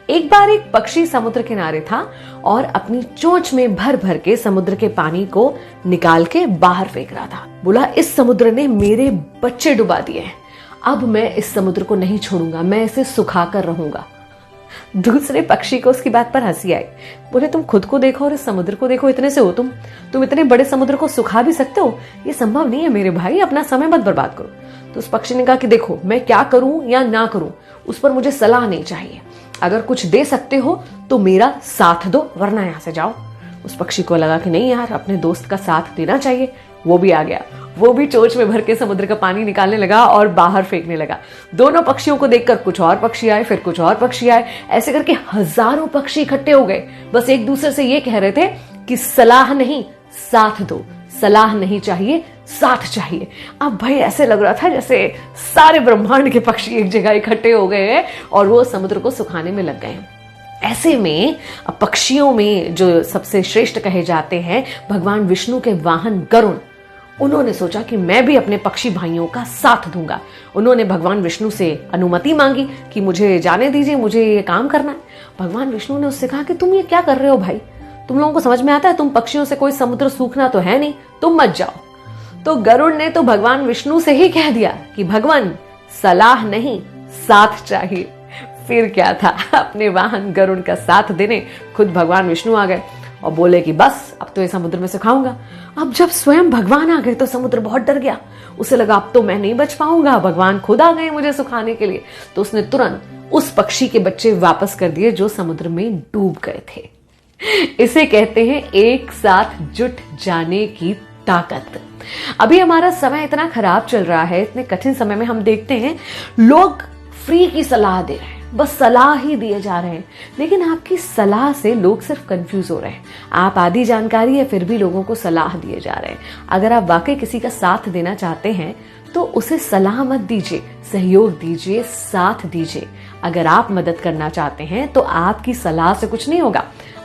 एक बार एक पक्षी समुद्र किनारे था और अपनी चोंच में भर भर के समुद्र के पानी को निकाल के बाहर फेंक रहा था। बोला, इस समुद्र ने मेरे बच्चे डुबा दिए हैं, अब मैं इस समुद्र को नहीं छोड़ूंगा, मैं इसे सुखा कर रहूंगा। दूसरे पक्षी को उसकी बात पर हंसी आई। बोले, तुम खुद को देखो और इस समुद्र को देखो, इतने से हो तुम इतने बड़े समुद्र को सुखा भी सकते हो? ये संभव नहीं है मेरे भाई, अपना समय मत बर्बाद करो। तो उस पक्षी ने कहा कि देखो, मैं क्या करूं या ना करूं उस पर मुझे सलाह नहीं चाहिए, अगर कुछ दे सकते हो तो मेरा साथ दो, वरना यहां से जाओ। उस पक्षी को लगा कि नहीं यार, अपने दोस्त का साथ देना चाहिए। वो भी आ गया, वो भी चोंच में भर के समुद्र का पानी निकालने लगा और बाहर फेंकने लगा। दोनों पक्षियों को देखकर कुछ और पक्षी आए, फिर कुछ और पक्षी आए, ऐसे करके हजारों पक्षी इकट्ठे हो गए। बस एक दूसरे से ये कह रहे थे कि सलाह नहीं, साथ दो, सलाह नहीं चाहिए, साथ चाहिए। अब भाई ऐसे लग रहा था जैसे सारे ब्रह्मांड के पक्षी एक जगह इकट्ठे हो गए हैं और वो समुद्र को सुखाने में लग गए हैं। ऐसे में पक्षियों में जो सबसे श्रेष्ठ कहे जाते हैं भगवान विष्णु के वाहन गरुड़, उन्होंने सोचा कि मैं भी अपने पक्षी भाइयों का साथ दूंगा। उन्होंने भगवान विष्णु से अनुमति मांगी कि मुझे जाने दीजिए, मुझे ये काम करना है। भगवान विष्णु ने उससे कहा कि तुम ये क्या कर रहे हो भाई, तुम लोगों को समझ में आता है? तुम पक्षियों से कोई समुद्र सूखना तो है नहीं, तुम मत जाओ। तो गरुड़ ने तो भगवान विष्णु से ही कह दिया कि भगवान, सलाह नहीं, साथ चाहिए। फिर क्या था, अपने वाहन गरुड़ का साथ देने खुद भगवान विष्णु आ गए और बोले कि बस अब तो ये समुद्र में सुखाऊंगा। अब जब स्वयं भगवान आ गए तो समुद्र बहुत डर गया, उसे लगा अब तो मैं नहीं बच पाऊंगा, भगवान खुद आ गए मुझे सुखाने के लिए। तो उसने तुरंत उस पक्षी के बच्चे वापस कर दिए जो समुद्र में डूब गए थे। इसे कहते हैं एक साथ जुट जाने की ताकत। अभी हमारा समय इतना खराब चल रहा है, इतने कठिन समय में हम देखते हैं लोग फ्री की सलाह दे रहे हैं, बस सलाह ही दिए जा रहे हैं, लेकिन आपकी सलाह से लोग सिर्फ कंफ्यूज हो रहे हैं। आप आधी जानकारी है फिर भी लोगों को सलाह दिए जा रहे हैं। अगर आप वाकई किसी का साथ देना चाहते हैं तो उसे सलाह मत दीजिए, सहयोग दीजिए, साथ दीजिए। अगर आप मदद करना चाहते हैं तो आपकी सलाह से कुछ नहीं होगा,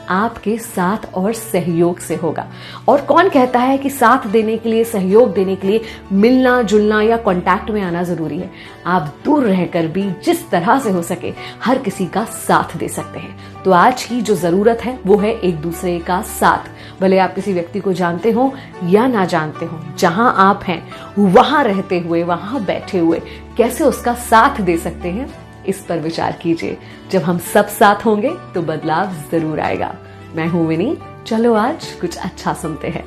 आपके साथ और सहयोग से होगा। और कौन कहता है कि साथ देने के लिए, सहयोग देने के लिए मिलना जुलना या कांटेक्ट में आना जरूरी है? आप दूर रहकर भी जिस तरह से हो सके हर किसी का साथ दे सकते हैं। तो आज की जो जरूरत है वो है एक दूसरे का साथ। भले आप किसी व्यक्ति को जानते हो या ना जानते हो, जहां आप हैं वहां रहते हुए, वहां बैठे हुए कैसे उसका साथ दे सकते हैं, इस पर विचार कीजिए। जब हम सब साथ होंगे तो बदलाव जरूर आएगा। मैं हूं विनी, चलो आज कुछ अच्छा सुनते हैं।